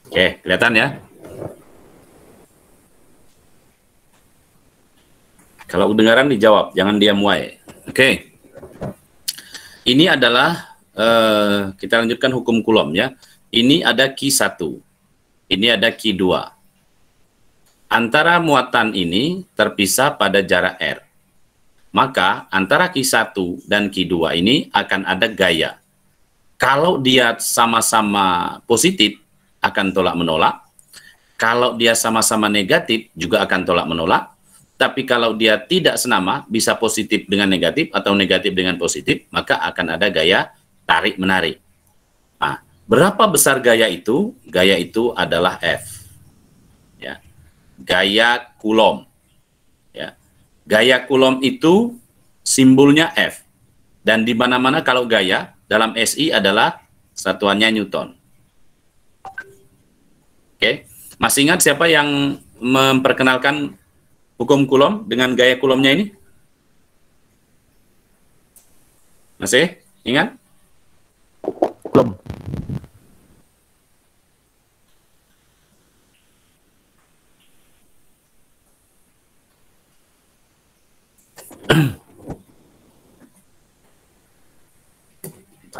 Oke, kelihatan ya? Kalau kedengaran dijawab, jangan diam wae. Oke. Ini adalah kita lanjutkan hukum Coulomb ya. Ini ada Q1. Ini ada Q2. Antara muatan ini terpisah pada jarak R. Maka antara Q1 dan Q2 ini akan ada gaya. Kalau dia sama-sama positif, akan tolak-menolak. Kalau dia sama-sama negatif, juga akan tolak-menolak. Tapi kalau dia tidak senama, bisa positif dengan negatif atau negatif dengan positif, maka akan ada gaya tarik-menarik. Nah, berapa besar gaya itu? Gaya itu adalah F. Ya. Gaya Coulomb. Ya. Gaya Coulomb itu simbolnya F. Dan di mana-mana kalau gaya, dalam SI adalah satuannya Newton. Oke. Masih ingat siapa yang memperkenalkan hukum Coulomb dengan gaya Coulomb-nya ini? Masih ingat? Coulomb.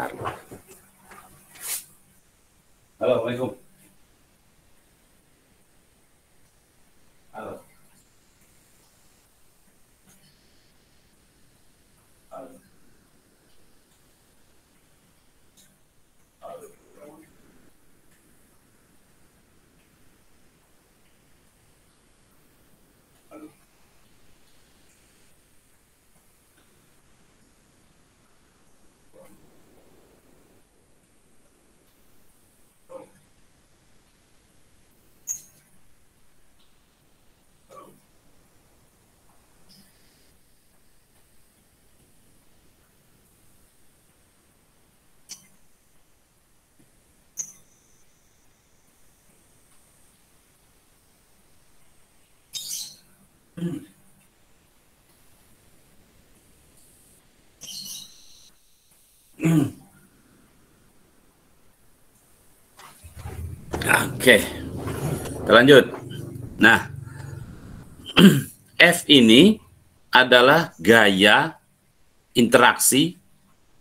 Halo, Assalamualaikum. Halo. Halo. Halo. Halo. Oke, kita lanjut. Nah, F ini adalah gaya interaksi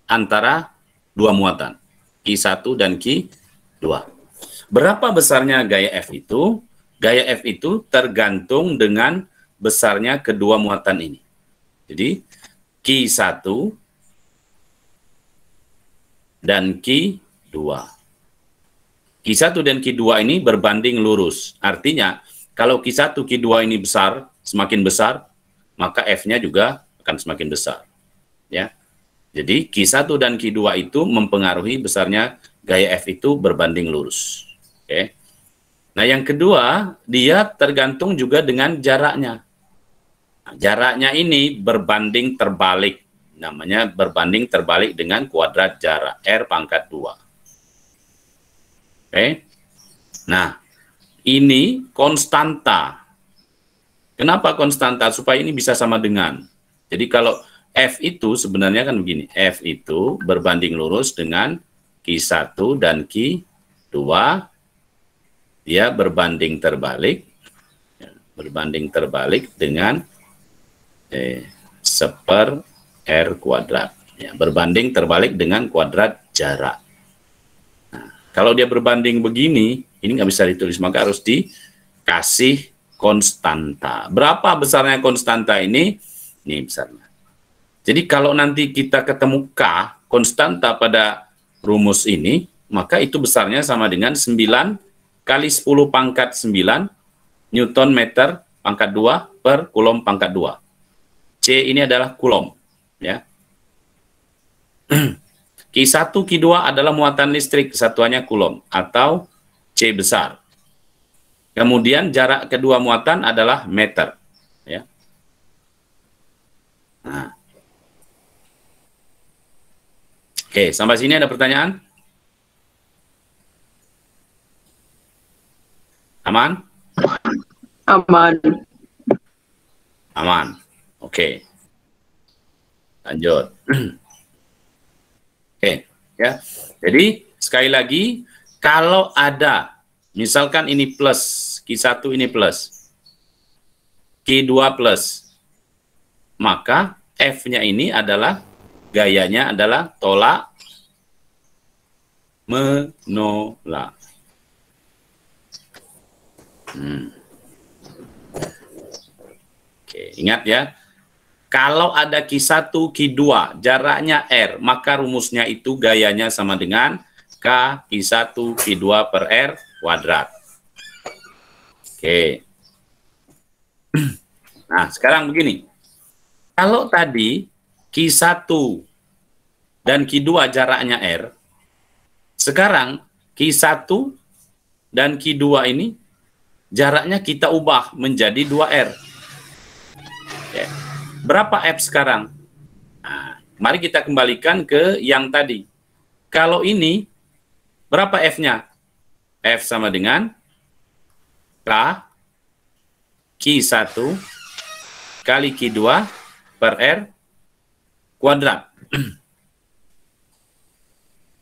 antara dua muatan, Q1 dan Q2. Berapa besarnya gaya F itu? Gaya F itu tergantung dengan besarnya kedua muatan ini. Jadi, Q1 dan Q2. Q1 dan Q2 ini berbanding lurus. Artinya, kalau Q1, Q2 ini besar, semakin besar, maka F-nya juga akan semakin besar. Ya. Jadi, Q1 dan Q2 itu mempengaruhi besarnya gaya F itu berbanding lurus. Oke. Nah, yang kedua, dia tergantung juga dengan jaraknya. Nah, jaraknya ini berbanding terbalik. Namanya berbanding terbalik dengan kuadrat jarak, R pangkat 2. Oke. Nah, ini konstanta. Kenapa konstanta? Supaya ini bisa sama dengan. Jadi kalau F itu sebenarnya kan begini. F itu berbanding lurus dengan Q1 dan Q2. Dia berbanding terbalik. Berbanding terbalik dengan seper R kuadrat. Ya, berbanding terbalik dengan kuadrat jarak. Kalau dia berbanding begini, ini nggak bisa ditulis, maka harus dikasih konstanta. Berapa besarnya konstanta ini? Ini besarnya. Jadi kalau nanti kita ketemu K, konstanta pada rumus ini, maka itu besarnya sama dengan 9 kali 10 pangkat 9 Newton meter pangkat 2 per Coulomb pangkat 2. C ini adalah Coulomb. Ya. Q1, Q2 adalah muatan listrik, satuannya Coulomb atau C besar. Kemudian jarak kedua muatan adalah meter. Ya. Nah. Oke, sampai sini ada pertanyaan? Aman? Aman. Aman. Oke. Lanjut. Oke, ya. Jadi sekali lagi, kalau ada Misalkan ini plus, Q1 ini plus, Q2 plus. Maka F-nya ini adalah, gayanya adalah tolak menolak. Oke, ingat ya. Kalau ada Q1, Q2, jaraknya R, maka rumusnya itu gayanya sama dengan K Q1, Q2 per R kuadrat. Oke. Nah, sekarang begini. Kalau tadi Q1 dan Q2 jaraknya R, sekarang Q1 dan Q2 ini jaraknya kita ubah menjadi 2R. Oke. Berapa F sekarang? Nah, mari kita kembalikan ke yang tadi. Kalau ini, berapa F-nya? F sama dengan K Q1 kali Q2 per R kuadrat.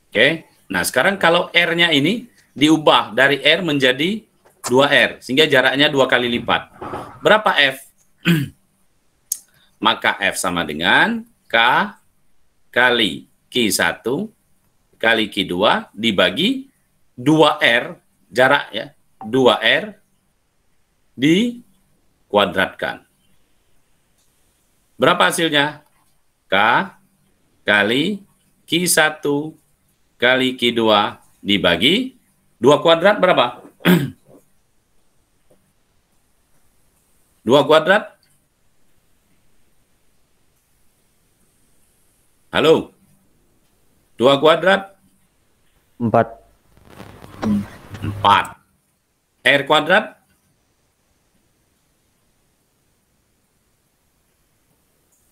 Oke. Nah, sekarang kalau R-nya ini diubah dari R menjadi 2R, sehingga jaraknya 2 kali lipat. Berapa F? Maka F sama dengan K kali Q1 kali Q2 dibagi 2R, jarak ya, 2R dikuadratkan. Berapa hasilnya? K kali Q1 kali Q2 dibagi 2 kuadrat berapa? 2 kuadrat. Halo? 2 kuadrat? 4. 4. R kuadrat?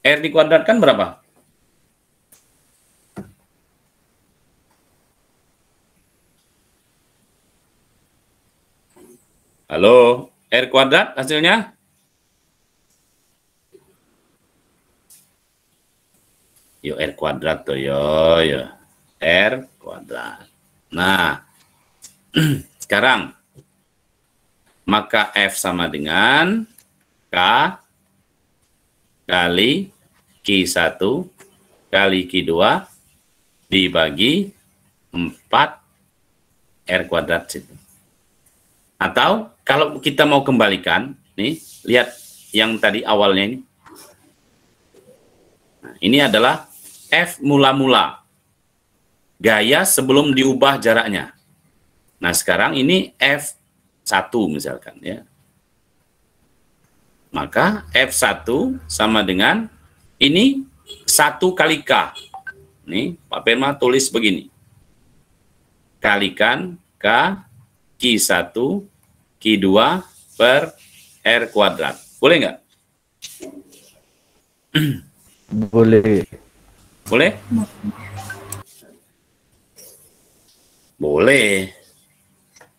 R dikuadratkan berapa? Halo? R kuadrat hasilnya? Yo, R kuadrat tuh, yo. R kuadrat. Nah, sekarang, maka F sama dengan K kali Q1 kali Q2 dibagi 4 R kuadrat situ. Atau, kalau kita mau kembalikan, nih, lihat yang tadi awalnya ini. Nah, ini adalah F mula-mula. Gaya sebelum diubah jaraknya. Nah, sekarang ini F1 misalkan ya. Maka F1 sama dengan ini 1 kali K. Nih, Pak Perma tulis begini. Kalikan K Q1 Q2 per R kuadrat. Boleh nggak? Boleh. Boleh? Boleh.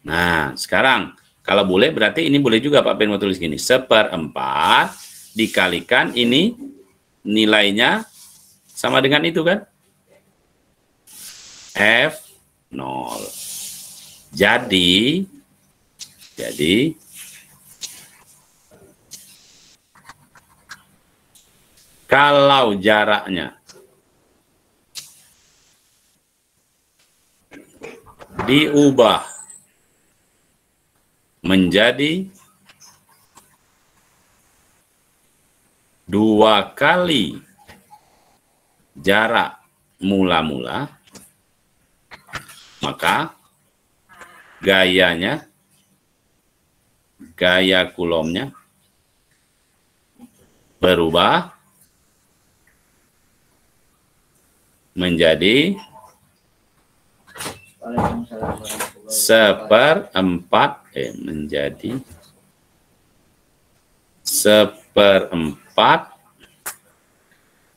Nah, sekarang kalau boleh berarti ini boleh juga Pak Ben mau tulis gini. 1/4 dikalikan ini nilainya sama dengan itu kan? F0. Jadi kalau jaraknya diubah menjadi 2 kali jarak mula-mula, maka gaya kulomnya berubah menjadi 1/4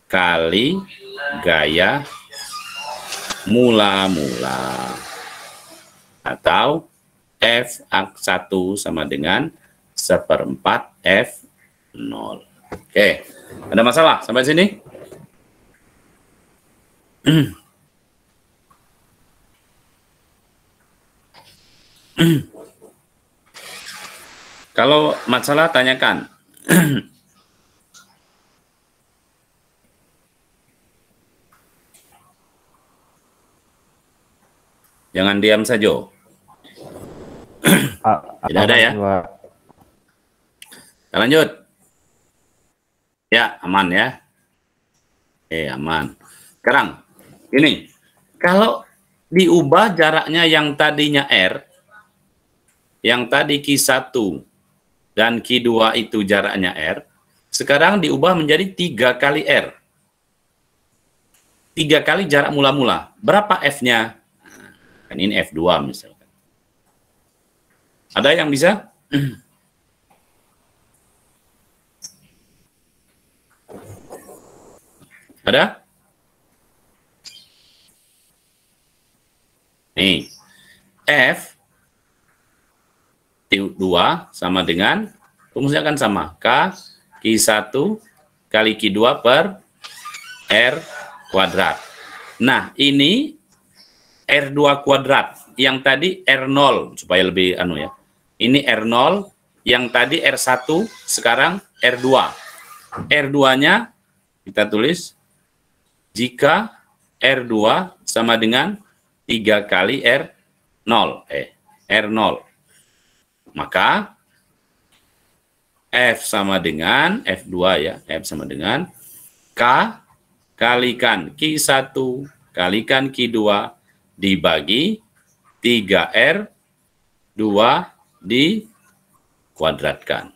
kali gaya mula-mula, atau F1 sama dengan 1/4 F0. Oke, ada masalah sampai sini? Kalau masalah tanyakan. Jangan diam saja. Tidak ada ya? Pak. Kita lanjut. Ya, aman ya. Aman. Sekarang, ini. Kalau diubah jaraknya yang tadinya R, yang tadi Q1 dan Q2 itu jaraknya R, sekarang diubah menjadi 3 kali R. 3 kali jarak mula-mula. Berapa F-nya? Kan ini F2 misalkan. Ada yang bisa? Ada? Nih, F 2 sama dengan, rumusnya kan sama, K Q1 kali Q2 per R kuadrat. Nah, ini R2 kuadrat, yang tadi R0, supaya lebih ya. Ini R0, yang tadi R1, sekarang R2. R2-nya kita tulis, jika R2 sama dengan 3 kali R0, R0. Maka F sama dengan, F2 ya, F sama dengan K kalikan Q1 kalikan Q2 dibagi 3R2 dikuadratkan.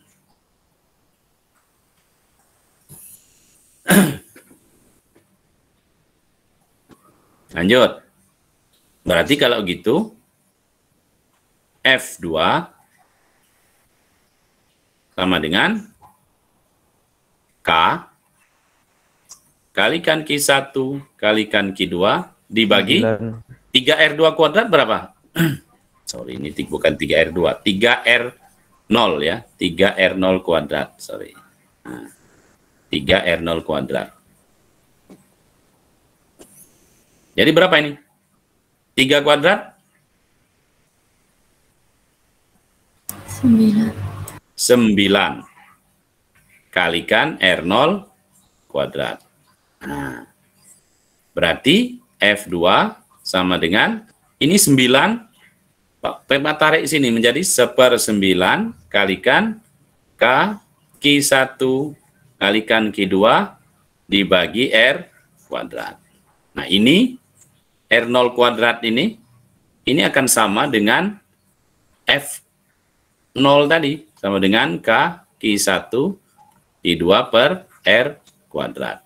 Lanjut. Berarti kalau gitu, F2 sama dengan K kalikan Q1 kalikan Q2 dibagi 3R2 kuadrat berapa? Sorry, ini bukan 3R2, 3R0 ya, 3R0 kuadrat, sorry. Nah, 3R0 kuadrat. Jadi berapa ini? 3 kuadrat? 9. 9. Kalikan R0 kuadrat. Nah, berarti F2 sama dengan, ini 9, Pak Pema tarik sini menjadi 1/9 kalikan K Q1 kalikan Q2 dibagi R kuadrat. Nah, ini R0 kuadrat ini akan sama dengan F0 tadi, sama dengan K Q1 Q2 per R kuadrat.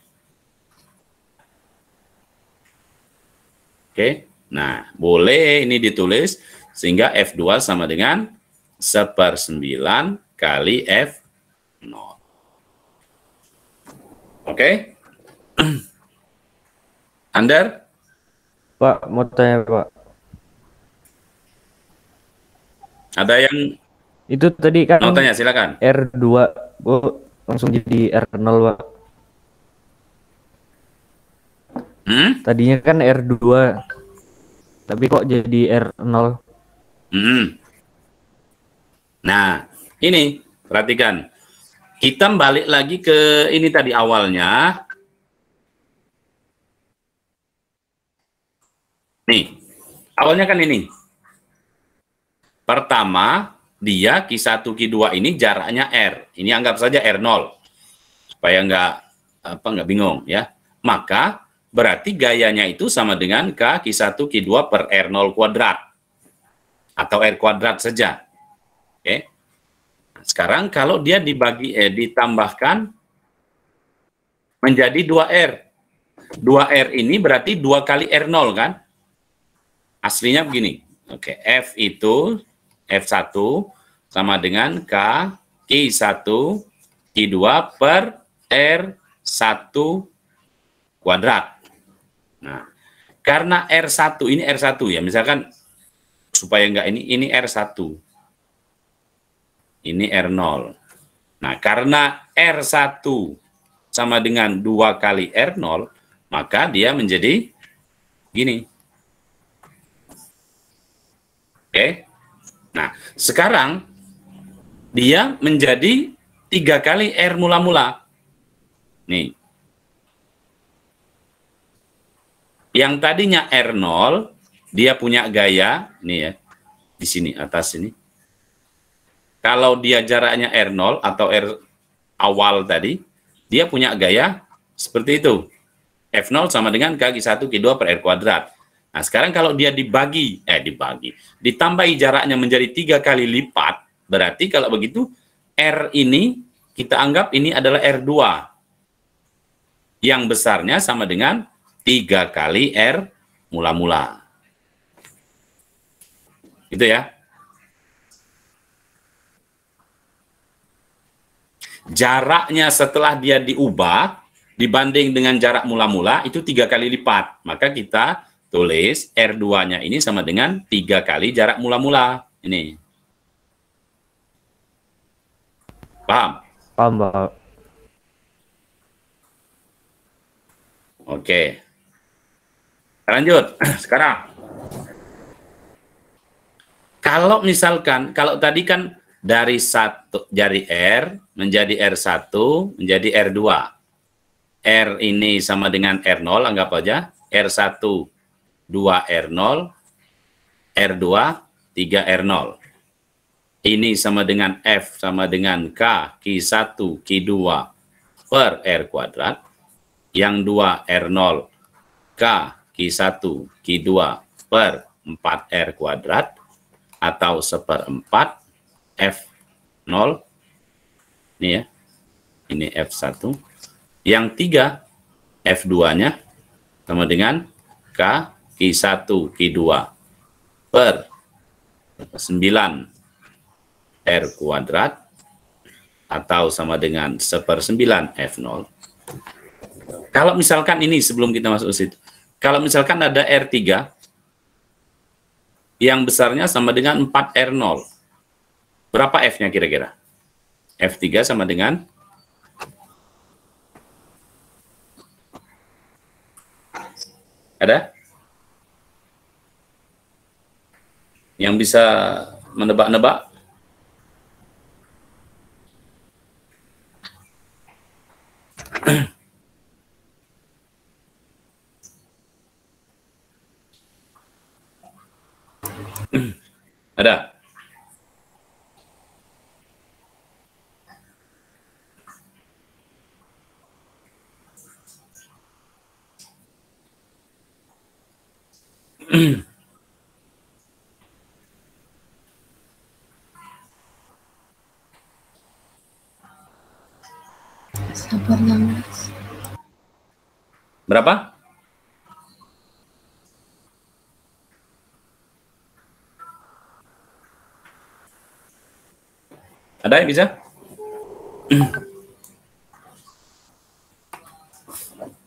Oke, nah boleh ini ditulis sehingga F2 sama dengan 1/9 kali F0. Oke? Under? Pak, mau tanya Pak. Ada yang Itu tadi kan mau tanya, silakan. R2 langsung jadi R0 Pak. Tadinya kan R2, tapi kok jadi R0? Nah, ini perhatikan. Kita balik lagi ke ini tadi awalnya. Nih, awalnya kan ini. Pertama, dia Q1, Q2 ini jaraknya R. Ini anggap saja R0. Supaya nggak bingung ya. Maka berarti gayanya itu sama dengan K Q1, Q2 per R0 kuadrat. Atau R kuadrat saja. Oke. Sekarang kalau dia ditambahkan menjadi 2R. 2R ini berarti 2 kali R0 kan? Aslinya begini. Oke, F itu F1 sama dengan K Q1 Q2 per R1 kuadrat. Nah, karena R1 ini R1 ya, misalkan supaya enggak ini R1. Ini R0. Nah, karena R1 sama dengan 2 kali R0, maka dia menjadi gini. Oke. Nah, sekarang dia menjadi 3 kali R mula-mula. Nih. Yang tadinya R0, dia punya gaya, nih ya, di sini, atas ini. Kalau dia jaraknya R0 atau R awal tadi, dia punya gaya seperti itu. F0 sama dengan K1 Q2 per R kuadrat. Nah, sekarang kalau dia ditambahi jaraknya menjadi 3 kali lipat, berarti kalau begitu, R ini, kita anggap ini adalah R2. Yang besarnya sama dengan 3 kali R mula-mula. Gitu ya. Jaraknya setelah dia diubah, dibanding dengan jarak mula-mula, itu 3 kali lipat. Maka kita tulis R2-nya ini sama dengan 3 kali jarak mula-mula. Ini. Paham? Paham, Pak. Oke. Lanjut. Sekarang. Kalau misalkan, kalau tadi kan dari R menjadi R1 menjadi R2. R ini sama dengan R0, anggap aja. R1, 2 R0, R2, 3 R0. Ini sama dengan F sama dengan K, Q1, Q2 per R kuadrat. Yang 2 R0, K, Q1, Q2 per 4R kuadrat. Atau 1/4 F0. Ini ya. Ini F1. Yang 3 F2-nya sama dengan K Q1 Q2 per 9 R kuadrat atau sama dengan 1/9 F0. Kalau misalkan ini sebelum kita masuk ke situ, kalau misalkan ada R3 yang besarnya sama dengan 4R0, berapa F-nya kira-kira? F3 sama dengan ada? Yang bisa menebak-nebak? Ada? Berapa? Ada yang bisa?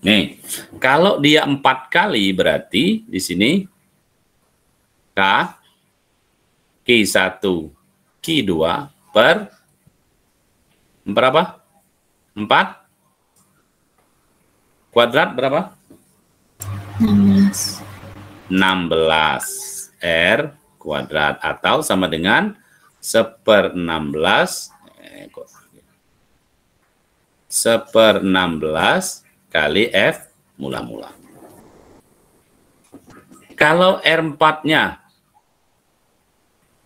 Nih, kalau dia 4 kali berarti di sini K Q1 Q2 per berapa? 4 kuadrat berapa? 16 R kuadrat atau sama dengan 1/16 kali F mula-mula. Kalau R4-nya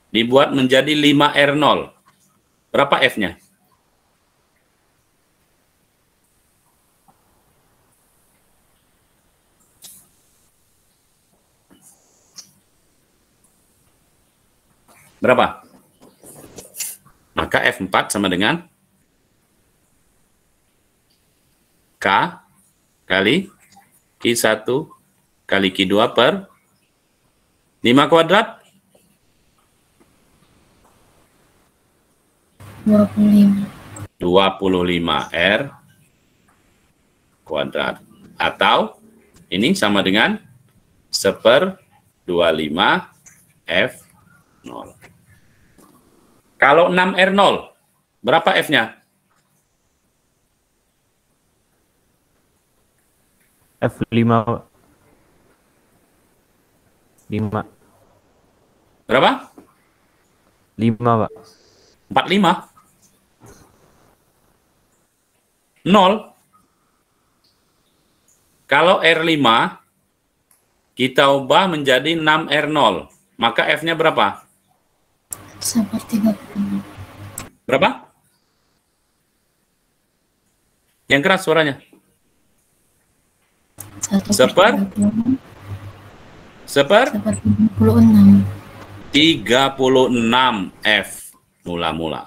dibuat menjadi 5R0, berapa F-nya? Berapa? Maka F4 sama dengan K kali Q1 kali Q2 per 5 kuadrat? 25 R kuadrat. Atau ini sama dengan 1/25 F0. Kalau 6R0, berapa F-nya? F5. 5. Berapa? 5, Pak. 45? 0. Kalau R5 kita ubah menjadi 6R0, maka F-nya berapa? Seperti 36. Berapa? Yang keras suaranya. 1 Seper? per 36. Seper? Seperti 36. 36 F mula-mula.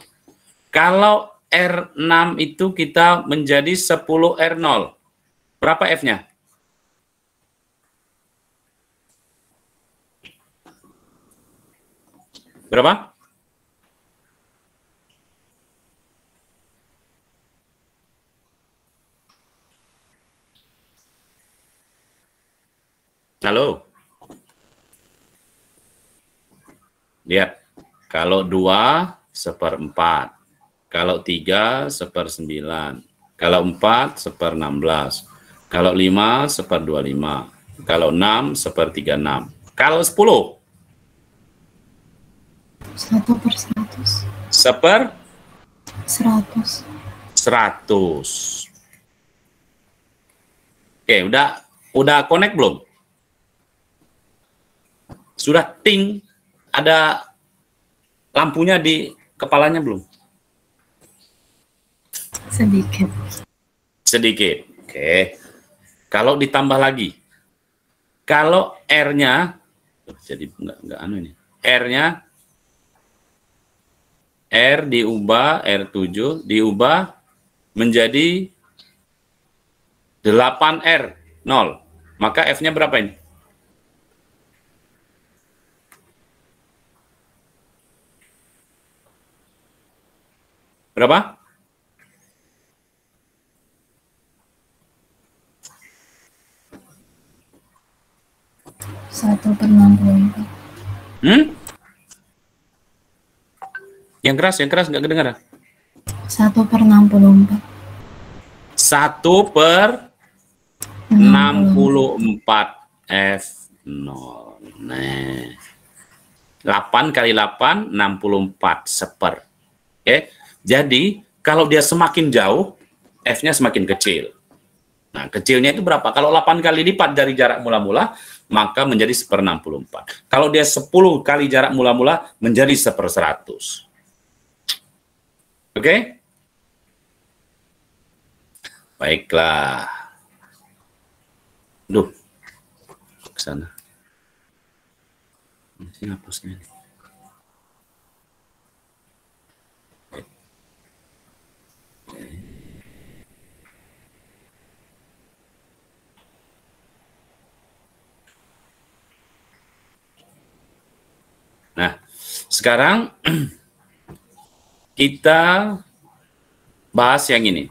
Kalau R6 itu kita menjadi 10 R0. Berapa F-nya? Berapa? Halo? Lihat, kalau 2 1/4, kalau 3 1/9, kalau 4 1/16, kalau 5 1/25, kalau 6 1/36, kalau 10 1 per 100. 1/100. 100. Oke, udah connect belum? Sudah ting, ada lampunya di kepalanya belum? Sedikit. Sedikit. Oke. Kalau ditambah lagi, kalau R-nya, jadi nggak anu ini, R-nya, R diubah, R7 diubah menjadi 8R0, maka F-nya berapa ini? Berapa? 1 per 64. Yang keras nggak kedengaran. 1 per 64. 1 per 64 F0. Nah, 8 kali 8, 64 seper. Oke, jadi kalau dia semakin jauh, F-nya semakin kecil. Nah, kecilnya itu berapa? Kalau 8 kali lipat dari jarak mula-mula, maka menjadi 1/64. Kalau dia 10 kali jarak mula-mula, menjadi 1/100. Oke? Baiklah. Duh, ke sana. Ini hapusnya nih. Nah, sekarang kita bahas yang ini.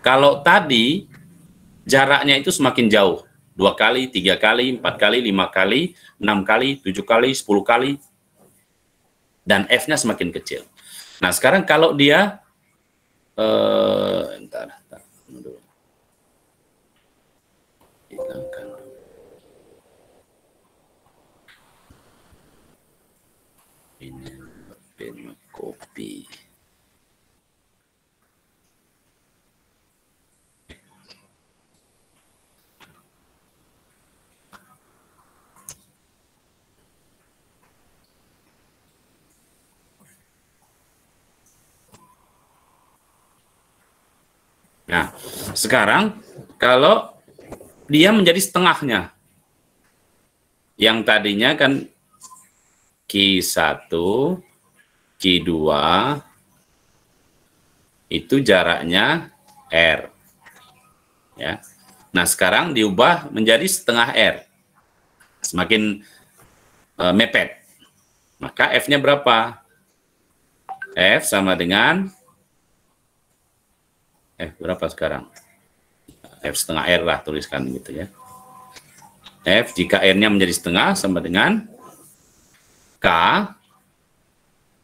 Kalau tadi jaraknya itu semakin jauh, 2 kali, 3 kali, 4 kali, 5 kali, 6 kali, 7 kali, 10 kali, dan F-nya semakin kecil. Nah, sekarang kalau dia, entar dulu. Hilangkan dulu. Ini pen copy. Nah, sekarang kalau dia menjadi setengahnya, yang tadinya kan Q1, Q2, itu jaraknya R. Ya. Nah, sekarang diubah menjadi setengah R. Semakin mepet. Maka F-nya berapa? F sama dengan F berapa sekarang? F setengah R lah, tuliskan gitu ya. F jika R-nya menjadi setengah sama dengan K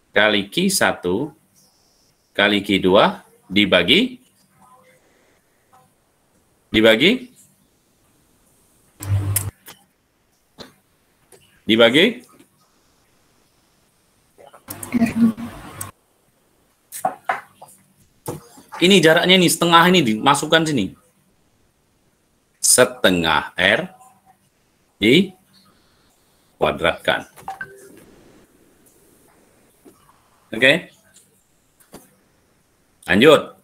kali Q1 kali Q2 dibagi Ini jaraknya ini, setengah ini dimasukkan sini. Setengah R dikuadratkan. Oke. Lanjut.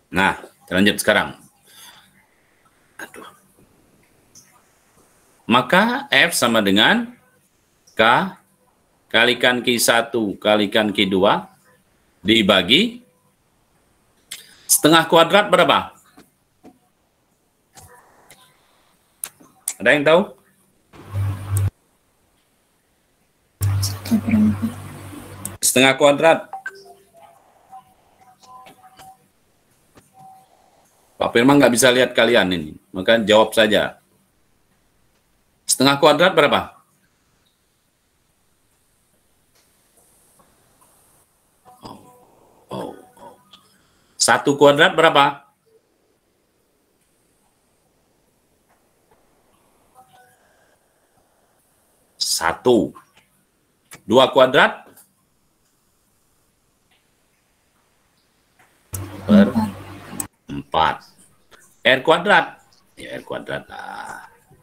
Nah, lanjut sekarang. Aduh. Maka F sama dengan K kalikan Q1 kalikan Q2 dibagi setengah kuadrat berapa? Ada yang tahu? 1/4. Setengah kuadrat. Pak Firman nggak bisa lihat kalian ini, maka jawab saja. Setengah kuadrat berapa? Oh. 1 kuadrat berapa? 1. 2 kuadrat? Per 4. R kuadrat. Ya, R kuadrat.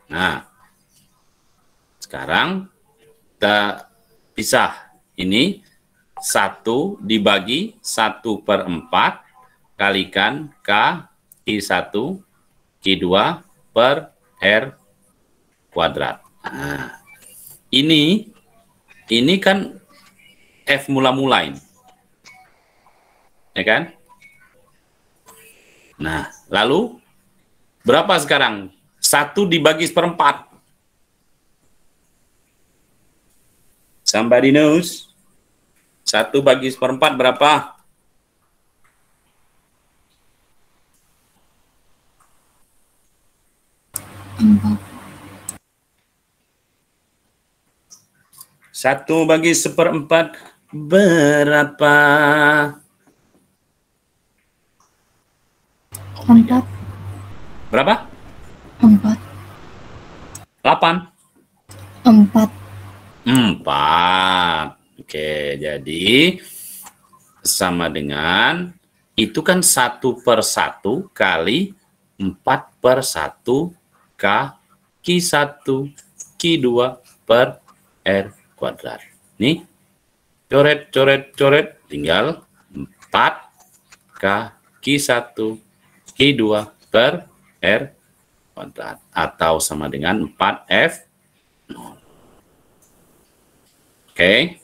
Nah, sekarang kita pisah. Ini 1 dibagi 1/4 kalikan K Q1 Q2 per R kuadrat. Nah, ini kan F mula-mula ini. Ya kan? Nah, lalu berapa sekarang? 1 dibagi 1/4. Somebody knows? 1 bagi 1/4 berapa? 4. 1 bagi 1/4 berapa? 4. Berapa? 4. 8. 4. 4. Oke, jadi sama dengan itu kan 1/1 kali 4/1 K Q1 Q2 per R kuadrat. Nih, coret, tinggal 4 K Q1 Q2 per R kuadrat atau sama dengan 4F. Oke.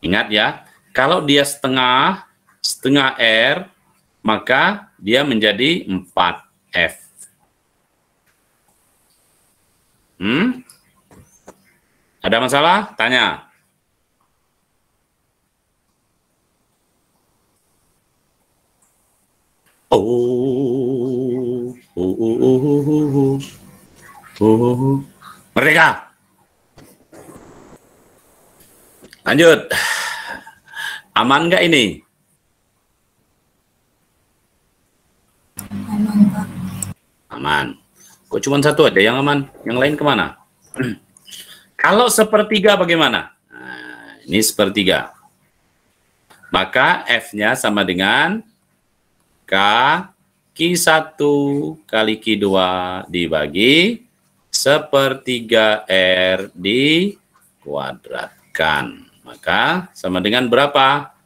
Ingat ya, kalau dia setengah R, maka dia menjadi 4F. Ada masalah? Tanya. Merdeka. Lanjut. Aman nggak ini? Aman, Pak. Aman. Kok cuma satu ada yang aman? Yang lain kemana? Kalau sepertiga bagaimana? Nah, ini sepertiga. Maka F-nya sama dengan K Q1 kali Q2 dibagi sepertiga R dikuadratkan. Maka sama dengan berapa?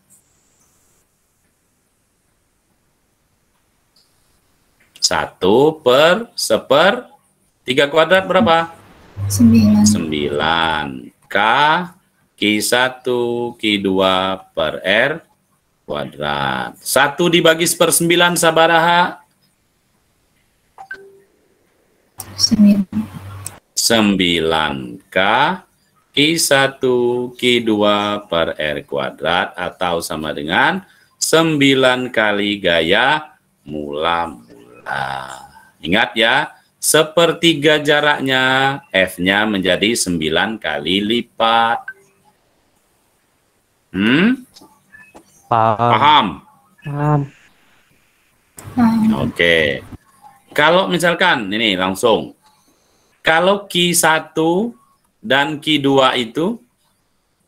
1/1/3 kuadrat berapa? 9. 9. K Q1 Q2 per R kuadrat. 1 dibagi 1/9 sabaraha? 9. 9K Q1 Q2 per R kuadrat atau sama dengan 9 kali gaya mula-mula. Ingat ya, sepertiga jaraknya, F-nya menjadi 9 kali lipat. Paham? Paham. Oke. Kalau misalkan, ini langsung. Kalau Q1 dan Q2 itu,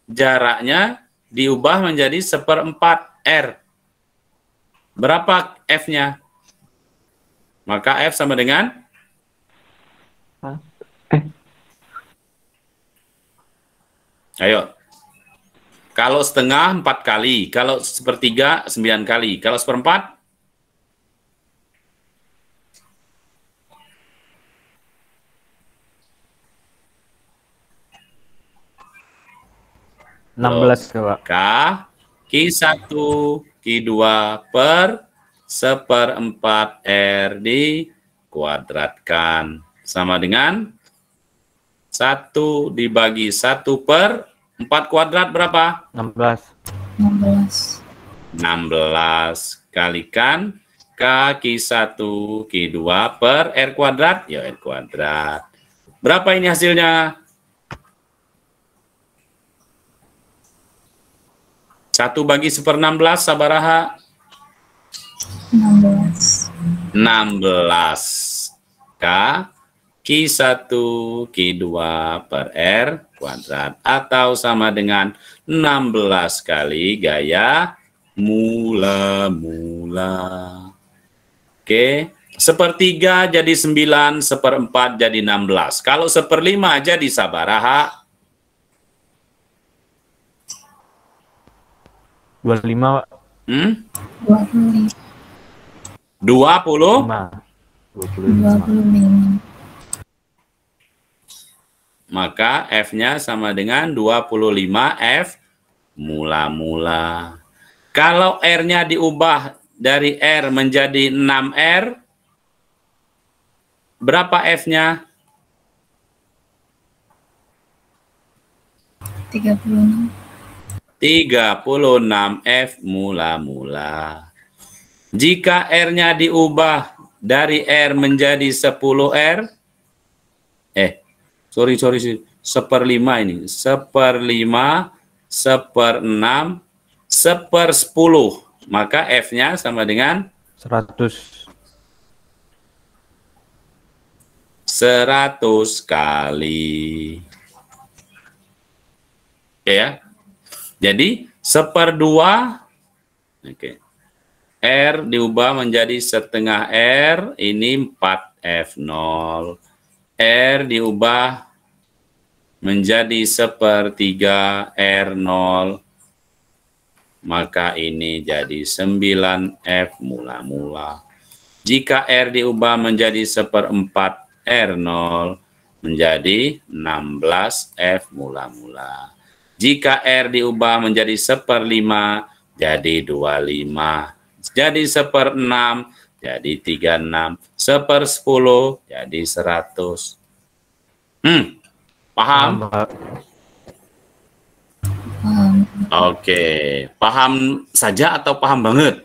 jaraknya diubah menjadi 1/4 R. Berapa F-nya? Maka F sama dengan? Ayo. Kalau setengah 4 kali, kalau sepertiga 9 kali, kalau seperempat? 16 Pak. K, Q1, Q2 per 1/4 R dikuadratkan. Sama dengan 1 dibagi 1/4 kuadrat berapa? 16. 16. 16 kalikan K Q1 Q2 per R kuadrat, ya R kuadrat. Berapa ini hasilnya? 1 bagi 1/16 sabaraha? 16. 16 K Q1 Q2 per R kuadrat, atau sama dengan 16 kali gaya mula-mula. Oke, sepertiga jadi 9, 1/4 jadi 16. Kalau 1/5 jadi sabaraha? 25 Pak. 25. 20? 25. Maka F-nya sama dengan 25 F mula-mula. Kalau R-nya diubah dari R menjadi 6R, berapa F-nya? 36. 36 F mula-mula. Jika R-nya diubah dari R menjadi 10R, sorry, 1/5 ini. 1/5, 1/6, 1/10. Maka F-nya sama dengan 100. 100 kali. Oke ya. Jadi 1/2, oke. R diubah menjadi setengah R, ini 4F0. R diubah menjadi 1/3 R0, maka ini jadi 9F mula-mula. Jika R diubah menjadi 1/4 R0, menjadi 16F mula-mula. Jika R diubah menjadi 1/5, jadi 25. Jadi 1/6, jadi 36. 1/10, jadi 100. Paham? Pak. Paham. Oke. Paham saja atau paham banget?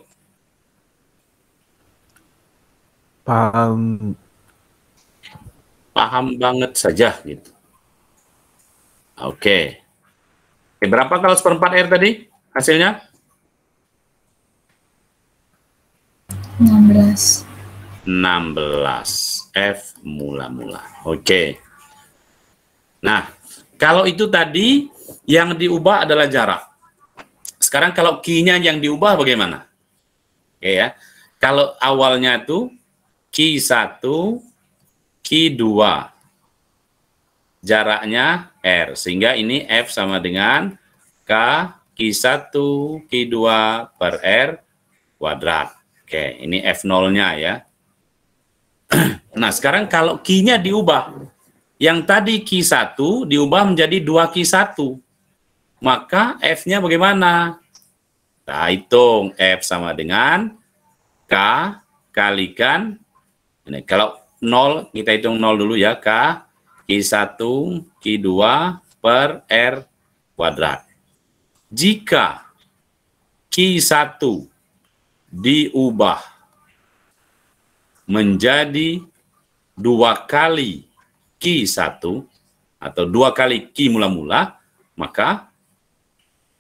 Paham. Paham banget saja gitu. Oke. Berapa kalau 1/4 R tadi hasilnya? 16. 16 F mula-mula. Oke. Nah, kalau itu tadi yang diubah adalah jarak. Sekarang kalau Q-nya yang diubah bagaimana? Oke ya. Kalau awalnya itu Q1, Q2. Jaraknya R, sehingga ini F sama dengan K Q1 Q2 per R kuadrat. Oke, ini F0-nya ya. Nah, sekarang kalau Q-nya diubah, yang tadi Q1 diubah menjadi 2Q1, maka F-nya bagaimana? Kita hitung F sama dengan K kalikan, ini kalau 0, kita hitung 0 dulu ya, K Q1, Q2 per R kuadrat. Jika Q1 diubah menjadi 2 kali Q1 atau 2 kali Q mula-mula, maka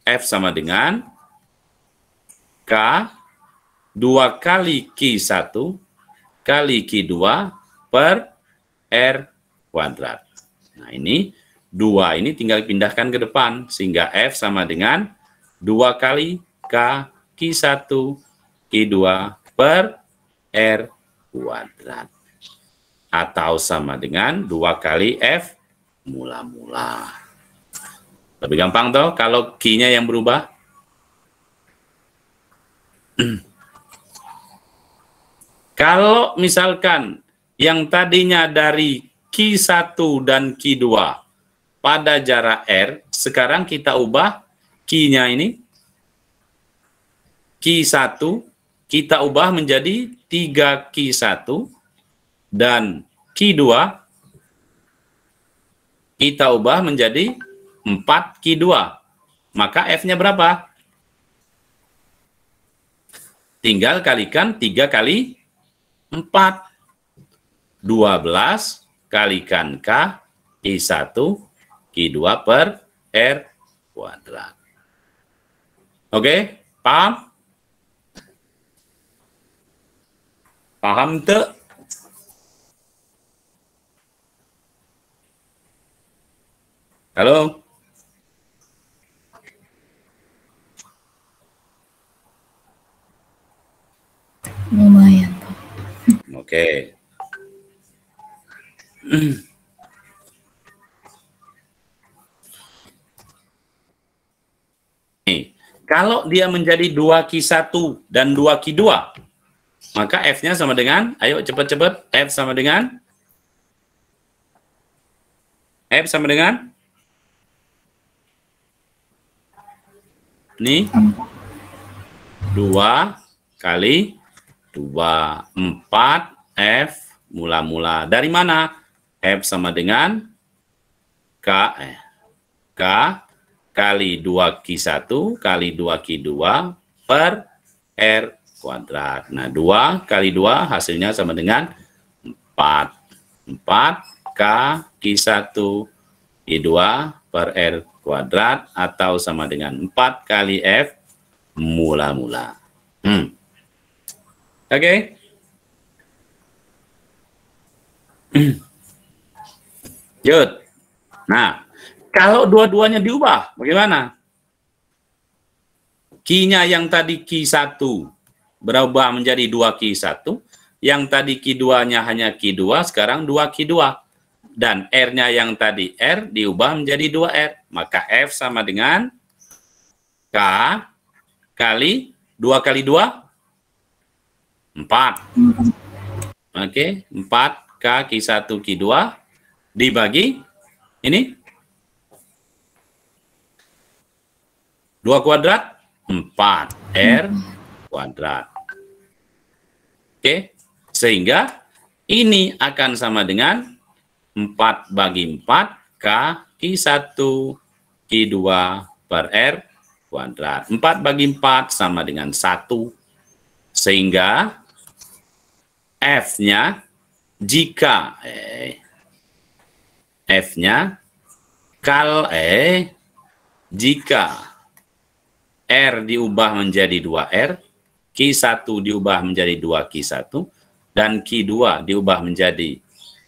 F sama dengan K 2 kali Q1 kali Q2 per R kuadrat. Nah, ini 2 ini tinggal pindahkan ke depan, sehingga F sama dengan 2 kali K Q1 Q2 per R kuadrat. Atau sama dengan 2 kali F mula-mula. Lebih gampang toh kalau Q-nya yang berubah. Kalau misalkan yang tadinya dari Q1 dan Q2 pada jarak R, sekarang kita ubah Q-nya ini, Q1 kita ubah menjadi 3Q1 dan Q2 kita ubah menjadi 4Q2. Maka F-nya berapa? Tinggal kalikan 3 kali 4. 12 kalikan K Q1 Q2 per R kuadrat. Oke, paham? Paham tuh? Halo? Lumayan, Pak. Oke. Nih, kalau dia menjadi 2Q1 dan 2Q2, maka F-nya sama dengan, ayo cepat-cepat, F sama dengan nih 2 kali 2, 4 F mula-mula. Dari mana? F sama dengan K kali 2Q1 kali 2Q2 per R kuadrat. Nah, 2 kali 2 hasilnya sama dengan 4. 4 K Q1 Q2 per R kuadrat atau sama dengan 4 kali F mula-mula. Oke. Yud. Nah, kalau dua-duanya diubah, bagaimana? Q-nya yang tadi Q1 berubah menjadi 2Q1, yang tadi Q2-nya hanya Q2, sekarang 2Q2. Dan R-nya yang tadi R diubah menjadi 2R. Maka F sama dengan K kali 2 kali 2, 4. Oke, 4 K Q1 Q2 dibagi ini 2 kuadrat 4 R kuadrat. Oke, sehingga ini akan sama dengan 4 bagi 4 K Q1 Q2 per R kuadrat. 4 bagi 4 sama dengan 1. Sehingga F-nya jika F-nya jika R diubah menjadi 2R, Q1 diubah menjadi 2Q1, dan Q2 diubah menjadi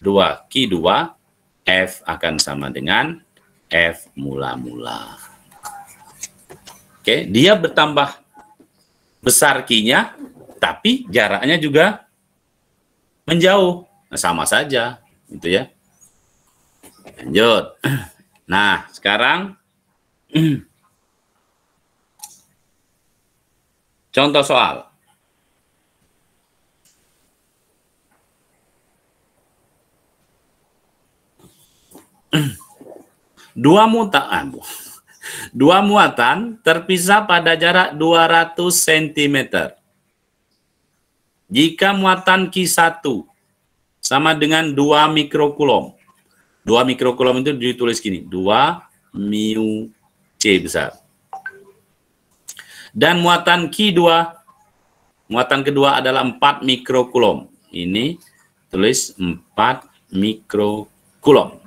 2Q2, F akan sama dengan F mula-mula. Oke, dia bertambah besar Q-nya, tapi jaraknya juga menjauh. Nah, sama saja, gitu ya. Lanjut. Nah, sekarang contoh soal. Dua muatan terpisah pada jarak 200 cm. Jika muatan Q1 sama dengan 2 mikrokulom. 2 mikrokulom itu ditulis gini, 2 mu C besar. Dan muatan Q2, muatan kedua adalah 4 mikrokulom. ini tulis 4 mikrokulom.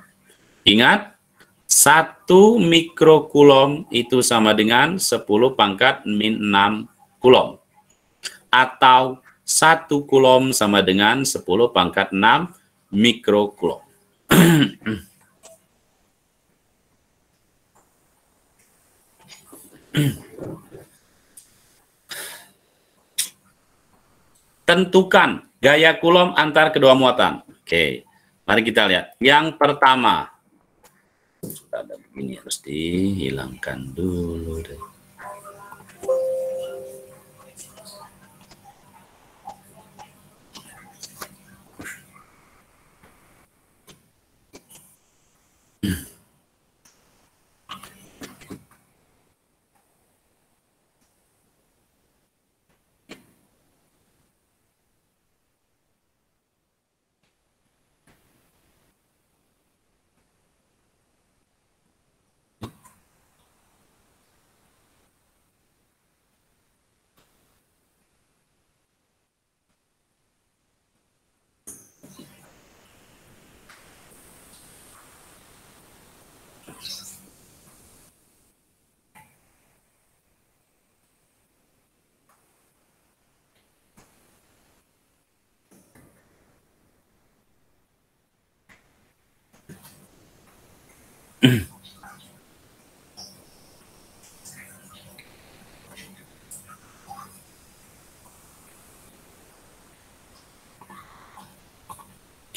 Ingat, 1 mikrokulom itu sama dengan 10 pangkat min 6 kulom. Atau 1 kulom sama dengan 10 pangkat 6 mikrokulom. Tentukan gaya kulom antar kedua muatan. Oke, mari kita lihat. Yang pertama, ada begini harus dihilangkan dulu deh.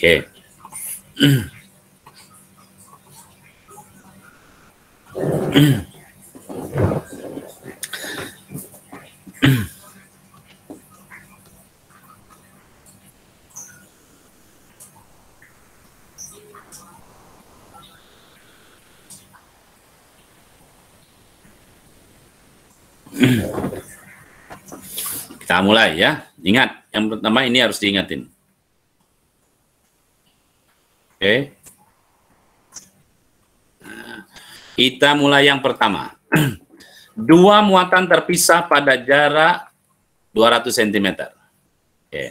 Oke. Kita mulai ya. Ingat, yang pertama ini harus diingatin. Oke. Nah, kita mulai yang pertama. 2 muatan terpisah pada jarak 200 cm. Oke.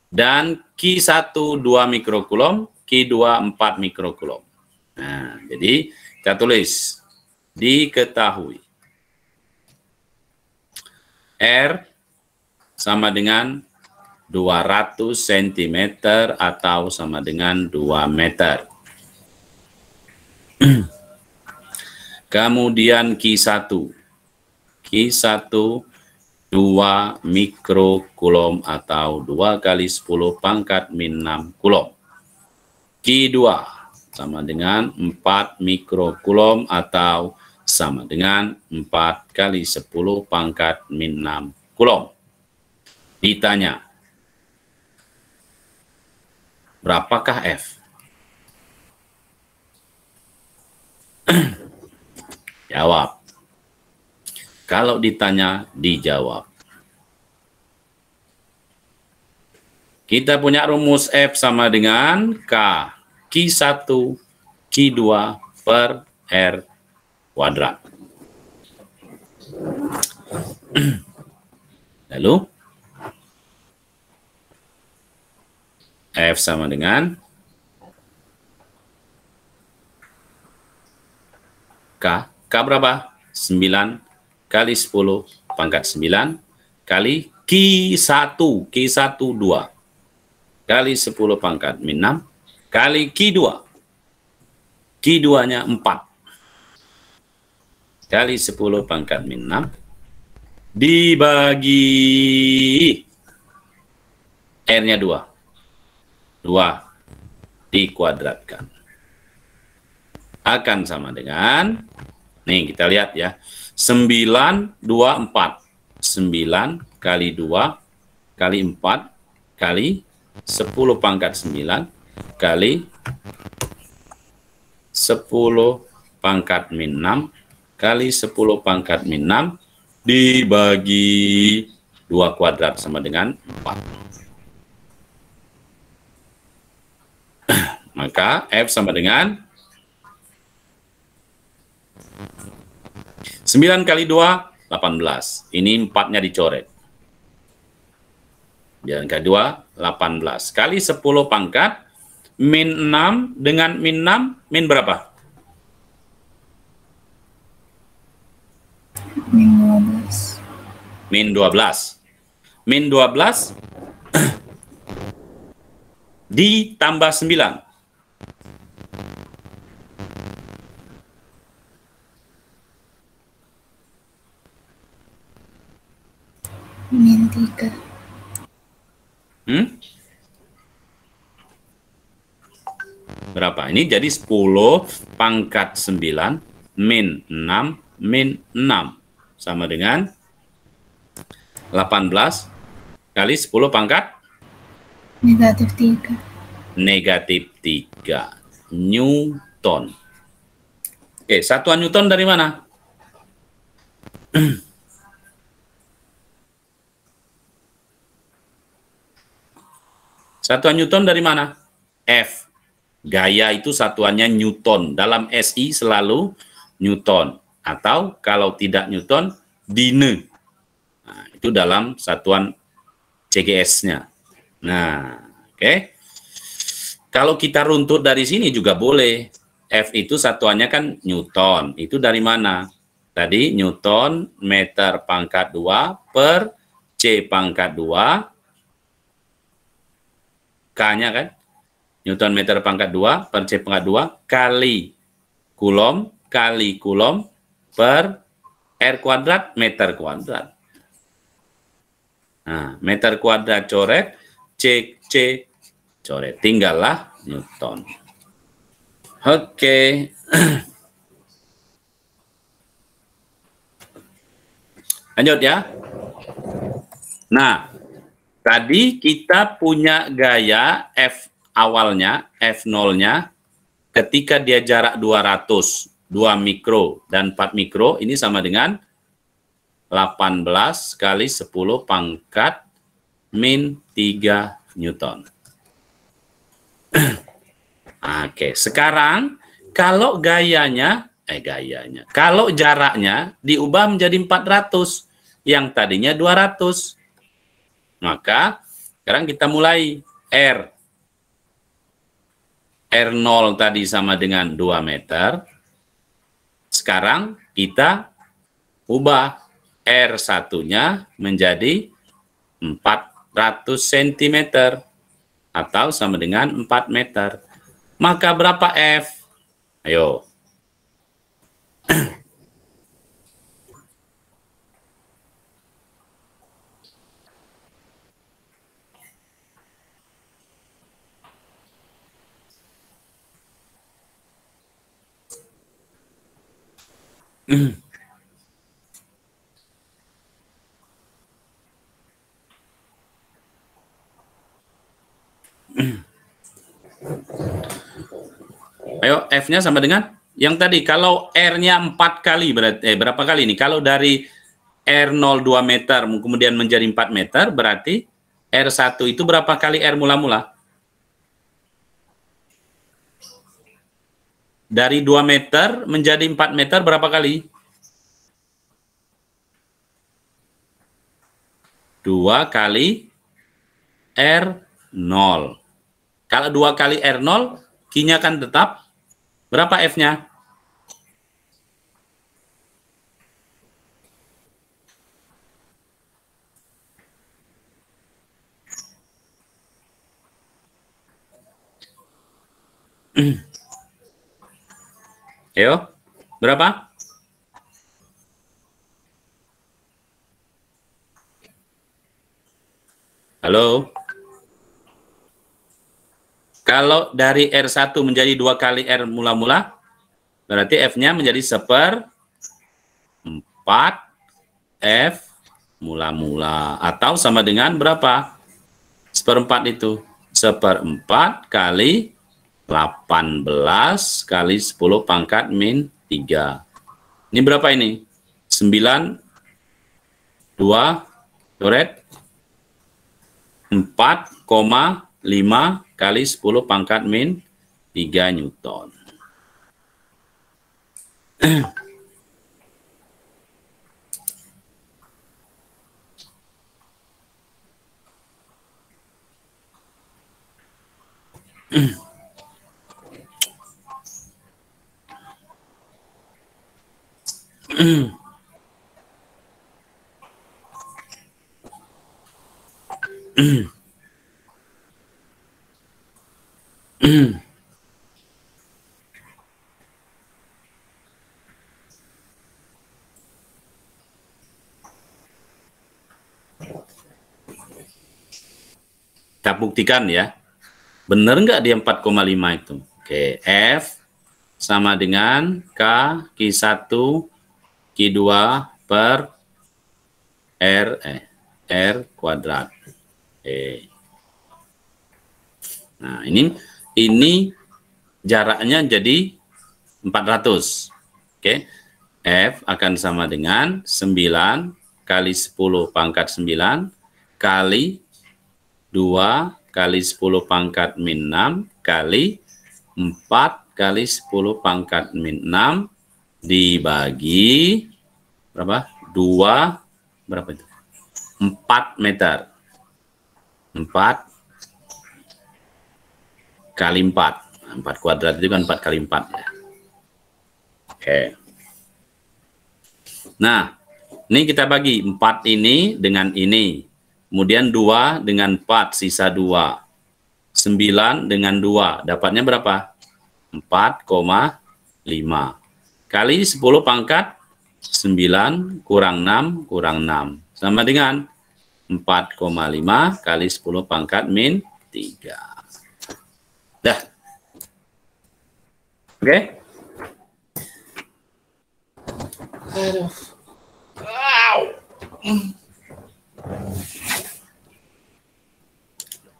Dan Q1 2 mikrokulom, Q2 4 mikrokulom. Nah, jadi kita tulis diketahui R sama dengan 200 cm atau sama dengan 2 meter. Kemudian Q1 2 mikrokulom atau 2 kali 10 pangkat min 6 kulom. Q2 sama dengan 4 mikrokulom atau sama dengan 4 kali 10 pangkat min 6 kulom. Ditanya, berapakah F? Jawab. Kalau ditanya, dijawab. Kita punya rumus F sama dengan K. Q1, Q2 per R kuadrat. Lalu, F sama dengan K. K berapa? 9 kali 10 pangkat 9 kali Q1. Q1 2 kali 10 pangkat min 6 kali Q2. Q2-nya 4 kali 10 pangkat min 6 dibagi R-nya 2. 2 dikuadratkan. Akan sama dengan, nih kita lihat ya, 9, 2, 4. 9 kali 2 kali 4 kali 10 pangkat 9 kali 10 pangkat min 6 kali 10 pangkat min 6 dibagi 2 kuadrat sama dengan 4. Maka F sama dengan 9 kali 2, 18. Ini 4-nya dicoret. Yang kedua 18 kali 10 pangkat min 6 dengan min 6 min berapa? Min 12. Min 12. Min 12 ditambah 9. Min 3. Berapa? Ini jadi 10 pangkat 9 min 6 min 6 sama dengan 18 kali 10 pangkat Negatif 3. negatif 3 Newton. Oke, satuan Newton dari mana? Satuan Newton dari mana? F. Gaya itu satuannya Newton. Dalam SI selalu Newton. Atau kalau tidak Newton, Dine. Nah, itu dalam satuan CGS-nya. Nah, oke. Kalau kita runtut dari sini juga boleh. F itu satuannya kan Newton. Itu dari mana? Tadi Newton meter pangkat 2 per C pangkat 2. K-nya kan? Newton meter pangkat 2 per C pangkat 2 kali Coulomb per R kuadrat meter kuadrat. Nah, meter kuadrat coret, C coret. Tinggallah Newton. Oke. Lanjut ya. Nah, tadi kita punya gaya F awalnya, F0-nya, ketika dia jarak 200, 2 mikro dan 4 mikro, ini sama dengan 18 kali 10 pangkat min 3 Newton. Oke, sekarang kalau kalau jaraknya diubah menjadi 400, yang tadinya 200, maka sekarang kita mulai R0 tadi sama dengan 2 meter. Sekarang kita ubah R1-nya menjadi 400 cm atau sama dengan 4 meter. Maka berapa F? Ayo. Ayo, F-nya sama dengan yang tadi. Kalau R-nya 4 kali, berarti berapa kali ini? Kalau dari R0 2 meter, kemudian menjadi 4 meter, berarti R1 itu berapa kali R mula-mula? Dari 2 meter menjadi 4 meter, berapa kali? 2 kali R0. Kalau 2 kali R0, Q-nya kan tetap. Berapa F-nya? Ayo, berapa? Halo? Kalau dari R1 menjadi 2 kali R mula-mula, berarti F-nya menjadi 1/4 F mula-mula. Atau sama dengan berapa? 1/4 itu. 1/4 kali 18 kali 10 pangkat min 3. Ini berapa ini? 9, 2, coret. 4,5 kali 10 pangkat min 3 Newton. Kita buktikan ya. Benar nggak di 4,5 itu? Oke, F sama dengan K Q1 Q2 per R kuadrat. Oke. Nah, ini jaraknya jadi 400. Oke. F akan sama dengan 9 kali 10 pangkat 9 kali 2 kali 10 pangkat min 6 kali 4 kali 10 pangkat min 6 dibagi berapa? 2 berapa itu? 4 meter. 4 kali 4. 4 kuadrat itu kan 4 kali 4 ya. Oke. Nah, ini kita bagi 4 ini dengan ini. Kemudian 2 dengan 4, sisa 2. 9 dengan 2, dapatnya berapa? 4,5. Kali 10 pangkat 9 kurang 6 kurang 6. Sama dengan 4,5 kali 10 pangkat min 3. Dah. Oke?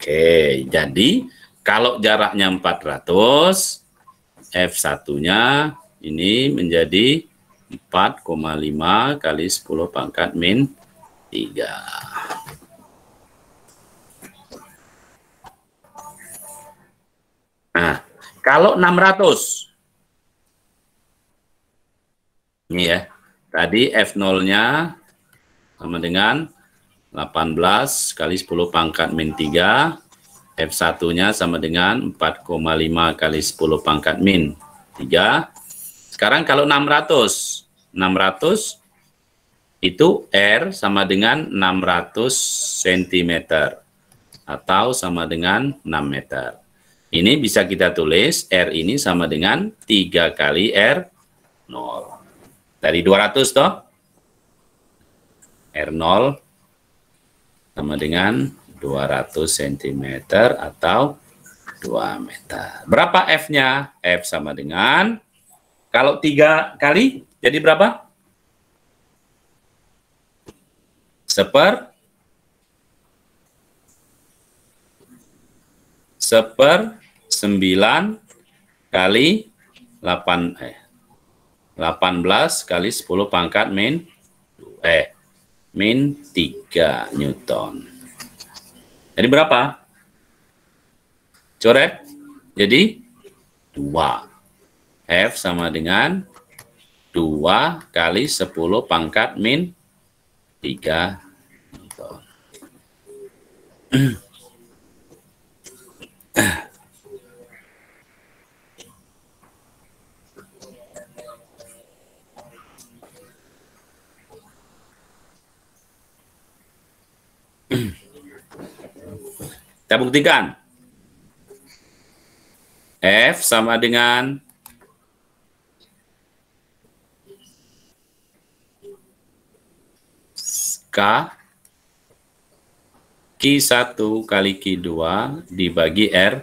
Oke, jadi kalau jaraknya 400, F1-nya ini menjadi 4,5 kali 10 pangkat min 3. Nah, kalau 600, ini ya, tadi F0-nya sama dengan 18 kali 10 pangkat min 3, F1-nya sama dengan 4,5 kali 10 pangkat min 3. Sekarang kalau 600 itu R sama dengan 600 cm atau sama dengan 6 meter. Ini bisa kita tulis R ini sama dengan 3 kali R0. Dari 200 toh. R0 sama dengan 200 cm atau 2 meter. Berapa F-nya? F sama dengan, kalau 3 kali, jadi berapa? 1/9 kali 18 kali 10 pangkat min 3 Newton. Jadi berapa? Coret. Jadi 2. F sama dengan 2 kali 10 pangkat min 3 Newton. Kita buktikan. F sama dengan K Q1 kali Q2 dibagi R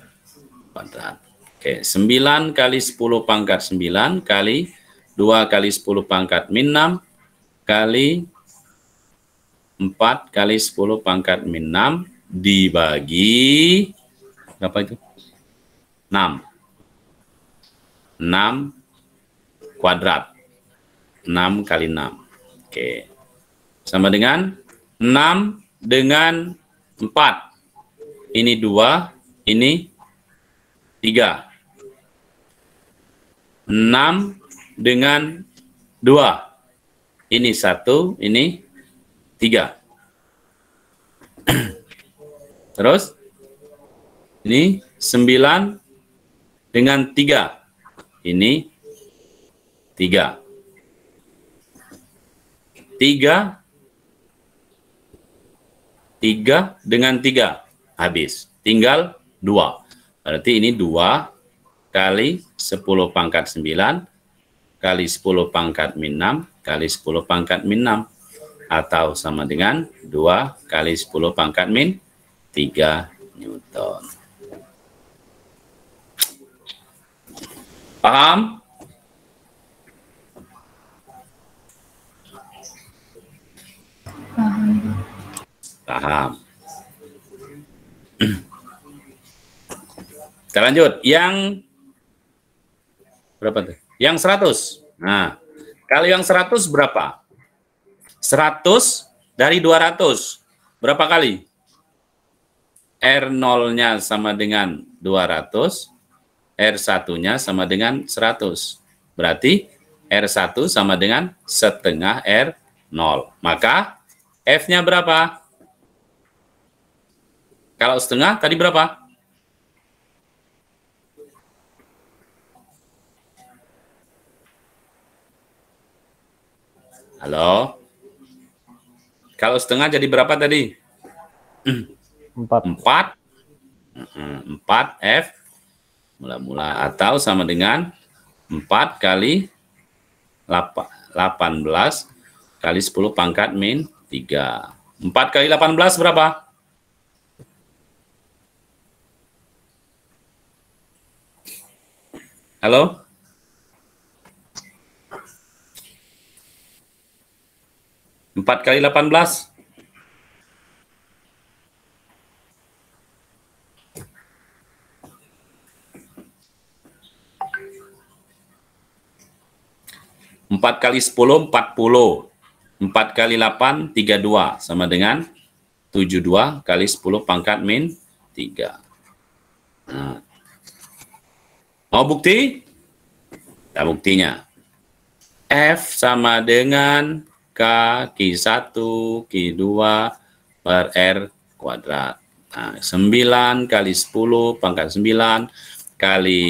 kuadrat. Oke, 9 kali 10 pangkat 9 kali 2 kali 10 pangkat min 6 kali 4 kali 10 pangkat min 6 dibagi berapa itu? 6 kuadrat. 6 kali 6. Oke. Sama dengan 6 dengan 4. Ini 2, ini 3. 6 dengan 2. Ini 1, ini 3. Terus ini 9 dengan 3. Ini 3. 3 dengan 3 habis, tinggal 2. Berarti ini 2 kali 10 pangkat 9 kali 10 pangkat min 6 kali 10 pangkat min 6, atau sama dengan 2 kali 10 pangkat min 3 Newton. Paham? Paham. Paham. Kita lanjut. Yang berapa tuh? Yang 100. Nah, kalau yang 100 berapa? 100 dari 200. Berapa kali? R0-nya sama dengan 200, R1-nya sama dengan 100. Berarti R1 sama dengan setengah R0. Maka F-nya berapa? Kalau setengah tadi berapa? Halo? Kalau setengah jadi berapa tadi? 4. 4 F mula-mula, atau sama dengan 4 kali 18 kali 10 pangkat min 3. 4 kali 18 berapa? Halo? Empat kali 18. Empat kali 10, 40. 4 kali 8, 32. Sama dengan 72 kali 10 pangkat min 3. Nah. Mau bukti? Nah, buktinya. F sama dengan K Q1 Q2 per R kuadrat. Nah, 9 kali 10 pangkat 9 kali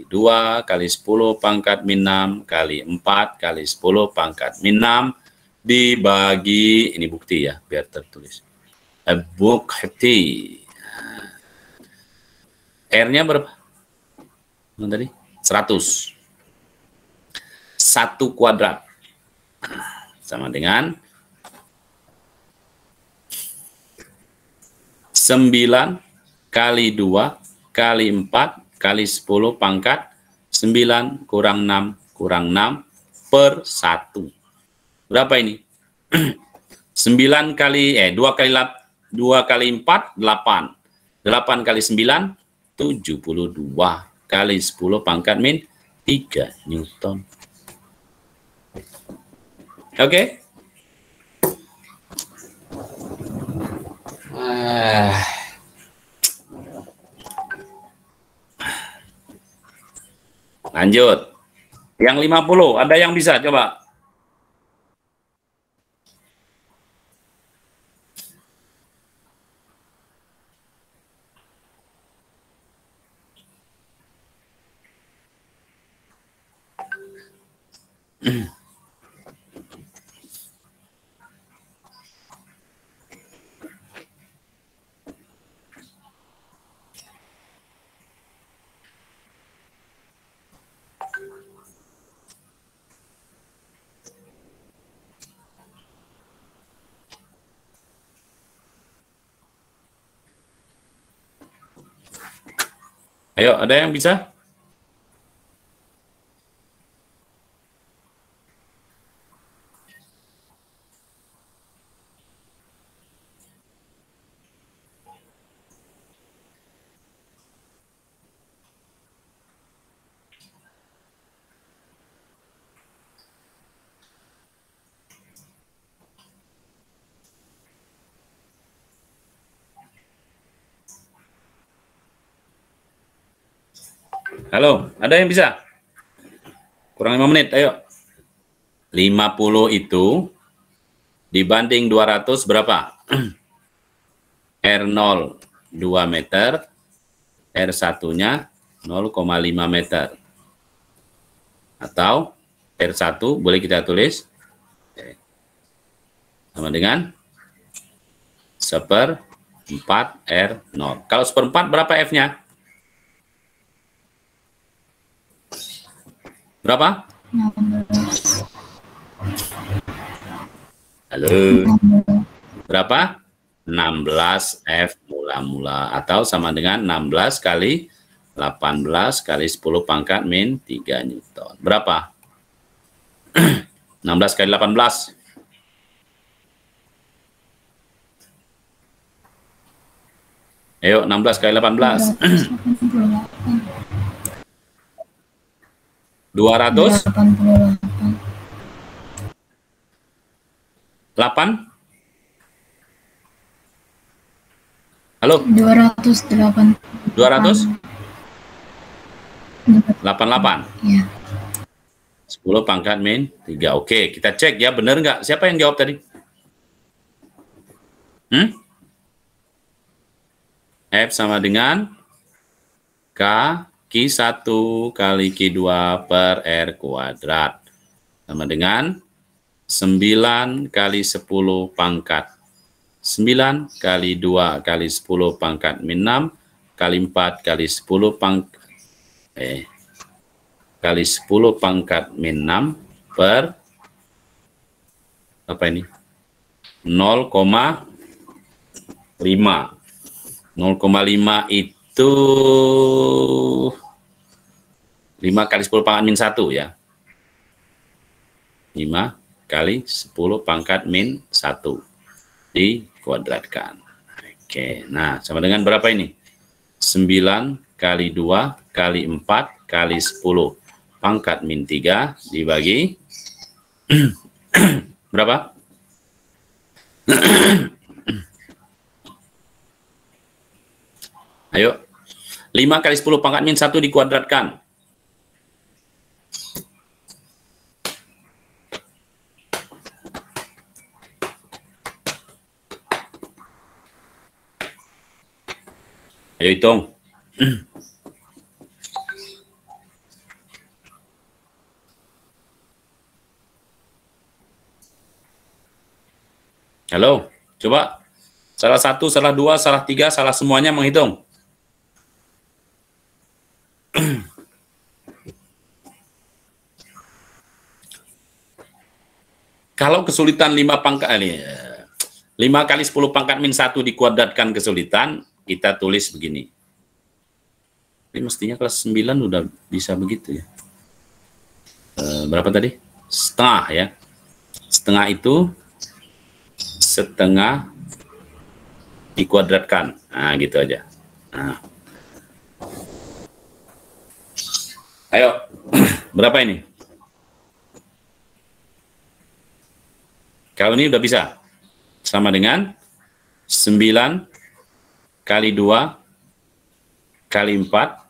2 kali 10 pangkat min 6 kali 4 kali 10 pangkat min 6 dibagi, ini bukti ya, biar tertulis. Bukti. R-nya berapa? Tadi 100. 1 kuadrat sama dengan 9 kali 2 kali 4 kali 10 pangkat 9 kurang 6 kurang 6 per 1. Berapa ini? 9 kali 2 kali 4 8. 8 kali 9 72 kali 10 pangkat min 3 Newton. Oke. Lanjut. Yang 50, ada yang bisa coba? Ayo, ada yang bisa? Halo, ada yang bisa? Kurang 5 menit, ayo. 50 itu dibanding 200 berapa? R0 2 meter, R1-nya 0,5 meter. Atau R1 boleh kita tulis sama dengan 1/4 R0. Kalau 1/4 berapa F-nya? Berapa? 16. Halo. Berapa? 16 F mula-mula. Atau sama dengan 16 kali 18 kali 10 pangkat min 3 Newton. Berapa? 16 kali 18. Ayo, 16 kali 18. 200? 8? Halo? 288. 88? Ya. 10 pangkat min 3. Oke, kita cek ya, benar nggak? Siapa yang jawab tadi? F sama dengan K Q1 kali Q2 per R kuadrat. Sama dengan 9 kali 10 pangkat 9 kali 2 kali 10 pangkat min 6 kali 4 kali 10 pangkat kali 10 pangkat min 6 per apa ini? 0,5. 0,5 itu 5 kali 10 pangkat min 1 ya. 5 kali 10 pangkat min 1 dikuadratkan. Oke, nah sama dengan berapa ini? 9 kali 2 kali 4 kali 10 pangkat min 3 dibagi berapa? Ayo, 5 kali 10 pangkat min 1 dikuadratkan. Ayo hitung. Halo, coba. Salah 1, salah 2, salah 3, salah semuanya menghitung. Kalau kesulitan 5 kali 10 pangkat min 1 dikuadratkan kesulitan, kita tulis begini. Ini mestinya kelas 9 udah bisa begitu ya. Berapa tadi? Setengah ya. Setengah itu setengah dikuadratkan. Nah, gitu aja. Nah. Ayo, berapa ini? Kalau ini udah bisa. Sama dengan 9 kali 2 kali 4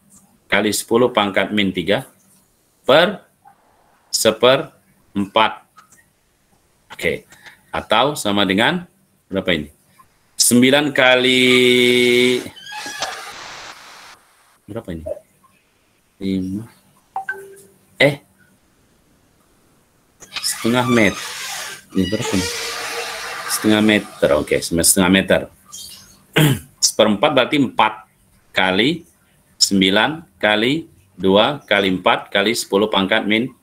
kali 10 pangkat min 3 per 1/4. Oke. Atau sama dengan berapa ini? 9 kali berapa ini? 5 setengah meter. Ini berapa nih? Setengah meter. Oke, setengah meter. 1/4 berarti 4 kali 9 kali 2 kali 4 kali 10 pangkat min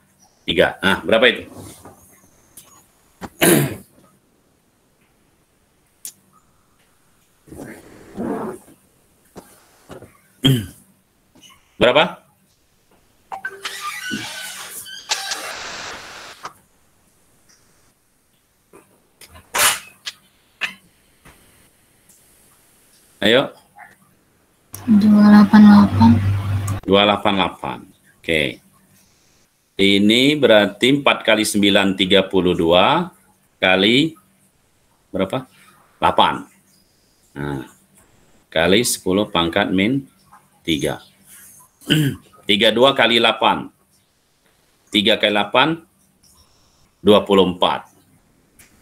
3. Nah, berapa itu? Berapa? Ayo. 288. 288. Oke. Ini berarti 4 kali 9 32 kali berapa? 8. Nah, kali 10 pangkat min 3. 32 kali 8. 3 kali 8 24.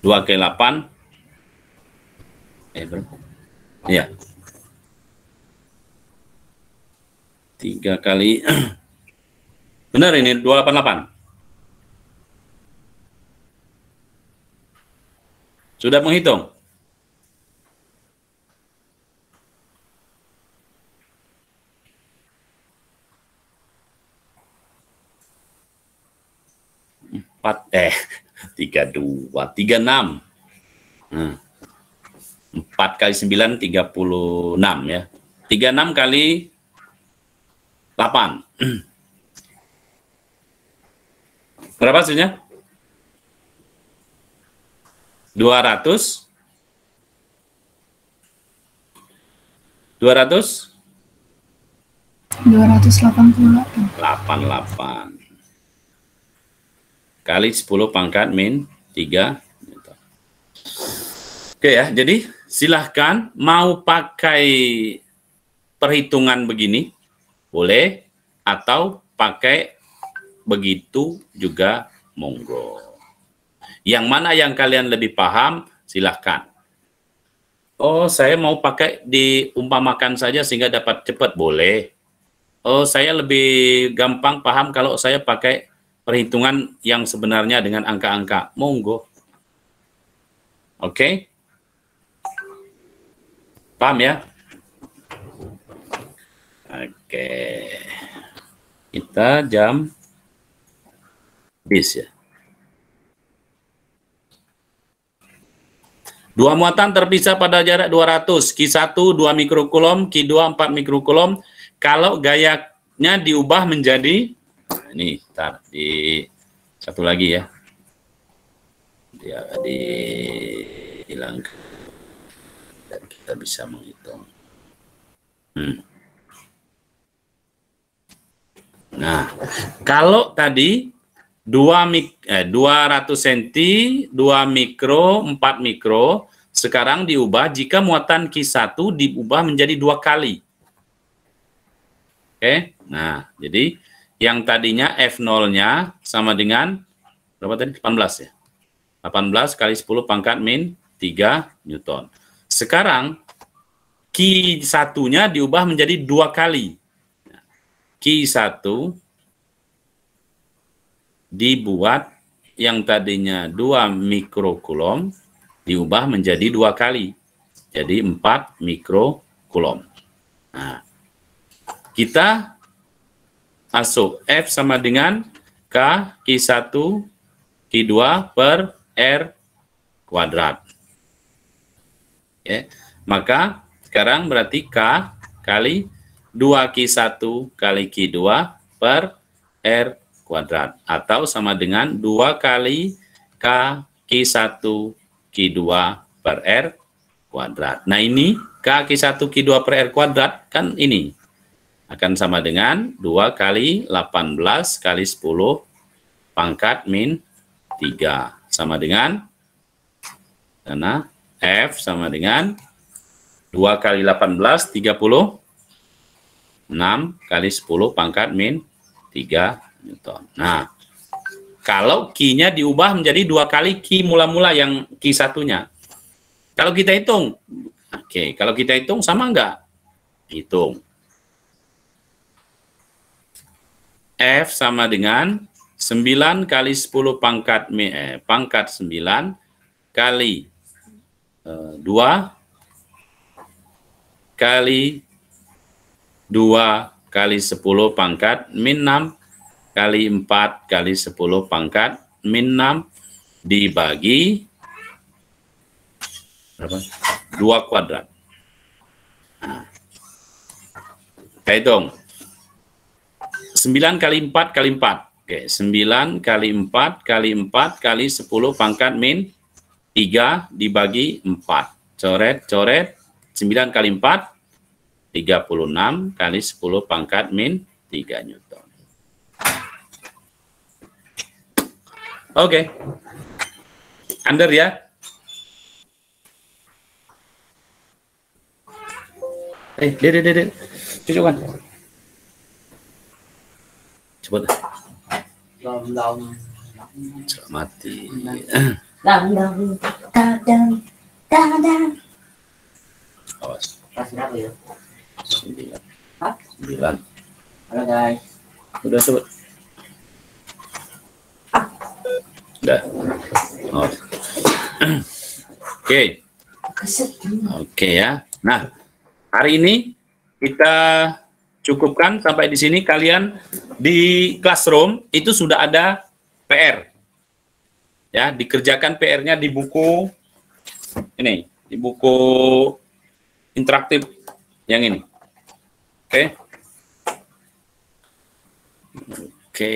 2 kali 8 berapa? Iya. 3 kali. Benar ini 288. Sudah menghitung? Empat 32 36. 4 kali 9 36 ya. 36 kali 8. Berapa hasilnya? 200 288 kali 10 pangkat min 3. Oke ya, jadi silahkan mau pakai perhitungan begini, boleh, atau pakai begitu juga monggo. Yang mana yang kalian lebih paham, silahkan. Oh, saya mau pakai diumpamakan saja sehingga dapat cepat, boleh. Oh, saya lebih gampang paham kalau saya pakai perhitungan yang sebenarnya dengan angka-angka, monggo. Oke? Paham ya? Oke. Kita jam bis ya. Dua muatan terpisah pada jarak 200, Q1 2 mikrokulom, Q2 4 mikrokulom. Kalau gayanya diubah menjadi, nah ini, ntar di satu lagi ya. Dia dihilangkan dan kita bisa menghitung. Nah, kalau tadi 200 cm, 2 mikro, 4 mikro, sekarang diubah jika muatan Q1 diubah menjadi 2 kali. Oke, nah jadi yang tadinya F0-nya sama dengan, berapa tadi? 18 ya? 18 kali 10 pangkat min 3 Newton. Sekarang Q1-nya diubah menjadi 2 kali. Q1 dibuat yang tadinya 2 mikrokulom diubah menjadi 2 kali. Jadi 4 mikrokulom. Nah, kita masuk F sama dengan K Q1 Q2 per R kuadrat. Oke. Maka sekarang berarti K kali 2Q1 kali Q2 per R kuadrat, atau sama dengan 2 kali K Q1 Q2 per R kuadrat. Nah ini K Q1 Q2 per R kuadrat kan ini akan sama dengan 2 kali 18 kali 10 pangkat min 3, sama dengan, karena F sama dengan 2 kali 18 36 kali 10 pangkat min 3 Newton. Nah, kalau Q-nya diubah menjadi 2 kali Q mula-mula yang Q1-nya. Kalau kita hitung, oke, kalau kita hitung sama enggak? Hitung. F sama dengan 9 kali 10 pangkat 9 kali 2 kali 2 kali 10 pangkat min 6 kali 4 kali 10 pangkat min 6 dibagi berapa? 2 kuadrat. Nah, kita hitung. 9 kali 4 kali 4. Oke, 9 kali 4 kali 4 kali 10 pangkat min 3 dibagi 4. Coret, coret. 9 kali 4, 36 kali 10 pangkat min 3 Newton. Oke. Under ya. Dek. Cucukkan. Cepat. Mati. Awas. 9. Halo guys. Udah sebut. Udah. Oh. Oke. Oke ya. Nah, hari ini kita cukupkan sampai di sini. Kalian di classroom itu sudah ada PR. Ya, dikerjakan PR-nya di buku ini, di buku interaktif yang ini. Oke. Oke.